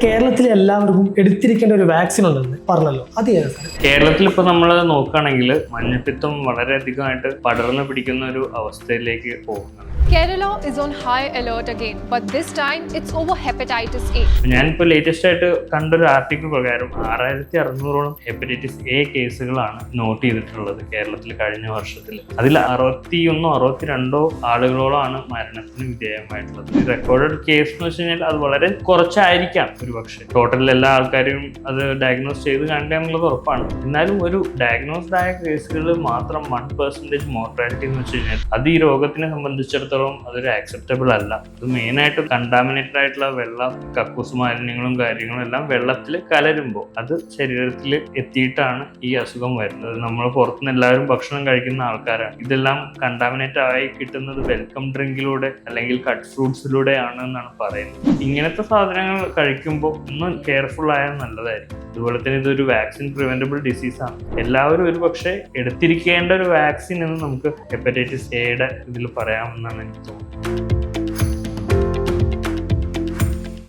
കേരളത്തിൽ എല്ലാവർക്കും എടുത്തിരിക്കേണ്ട ഒരു വാക്സിൻ ഉണ്ടെന്ന് പറഞ്ഞല്ലോ, അത് ഏതാ സാർ? കേരളത്തിൽ ഇപ്പോൾ നമ്മൾ നോക്കുകയാണെങ്കിൽ മഞ്ഞപ്പിത്തം വളരെയധികമായിട്ട് പടർന്നു പിടിക്കുന്ന ഒരു അവസ്ഥയിലേക്ക് പോകുന്നുണ്ട്. Kerala is on high alert again, but this time it's over hepatitis A. ഞാനിപ്പോൾ ലേറ്റസ്റ്റ് ആയിട്ട് കണ്ടൊരു ആർട്ടിക്കിൾ പ്രകാരം 6600ഓളം ഹെപ്പറ്റൈറ്റിസ് എ കേസുകളാണ് നോട്ട് ചെയ്തിട്ടുള്ളത് കേരളത്തിൽ കഴിഞ്ഞ വർഷത്തിൽ. അതിൽ 62 ആളുകളോളാണ് മരണത്തിന് വിധേയമായിട്ടുള്ളത്. റെക്കോർഡഡ് കേസ് എന്ന് വെച്ച് കഴിഞ്ഞാൽ അത് വളരെ കുറച്ചായിരിക്കാം ഒരു പക്ഷേ. ടോട്ടൽ എല്ലാ ആൾക്കാരും അത് ഡയഗ്നോസ് ചെയ്ത് കാണുക എന്നുള്ളത് ഉറപ്പാണ്. എന്നാലും ഒരു ഡയഗ്നോസ്ഡ് ആയ കേസുകളിൽ മാത്രം 1% മോർട്ടാലിറ്റി എന്ന് വെച്ച് കഴിഞ്ഞാൽ അത് ഈ രോഗത്തിനെ സംബന്ധിച്ചിടത്തോളം അതൊരു ആക്സെപ്റ്റബിൾ അല്ല. അത് മെയിനായിട്ട് കണ്ടാമിനേറ്റഡ് ആയിട്ടുള്ള വെള്ളം, കക്കൂസ് മാലിന്യങ്ങളും കാര്യങ്ങളും എല്ലാം വെള്ളത്തിൽ കലരുമ്പോൾ അത് ശരീരത്തിൽ എത്തിയിട്ടാണ് ഈ അസുഖം വരുന്നത്. നമ്മൾ പുറത്തുനിന്ന് എല്ലാവരും ഭക്ഷണം കഴിക്കുന്ന ആൾക്കാരാണ്. ഇതെല്ലാം കണ്ടാമിനേറ്റ് ആയി കിട്ടുന്നത് വെൽക്കം ഡ്രിങ്കിലൂടെ അല്ലെങ്കിൽ കട്ട് ഫ്രൂട്ട്സിലൂടെയാണ് എന്നാണ് പറയുന്നത്. ഇങ്ങനത്തെ സാധനങ്ങൾ കഴിക്കുമ്പോൾ ഒന്ന് കെയർഫുൾ ആയാൽ നല്ലതായിരിക്കും. അതുപോലെ തന്നെ ഇതൊരു വാക്സിൻ പ്രിവെന്റബിൾ ഡിസീസാണ്. എല്ലാവരും ഒരു പക്ഷേ എടുത്തിരിക്കേണ്ട ഒരു വാക്സിൻ എന്ന് നമുക്ക് ഹെപ്പറ്റൈറ്റിസ് എയുടെ ഇതിൽ പറയാമെന്നാണ് എനിക്ക് തോന്നുന്നത്.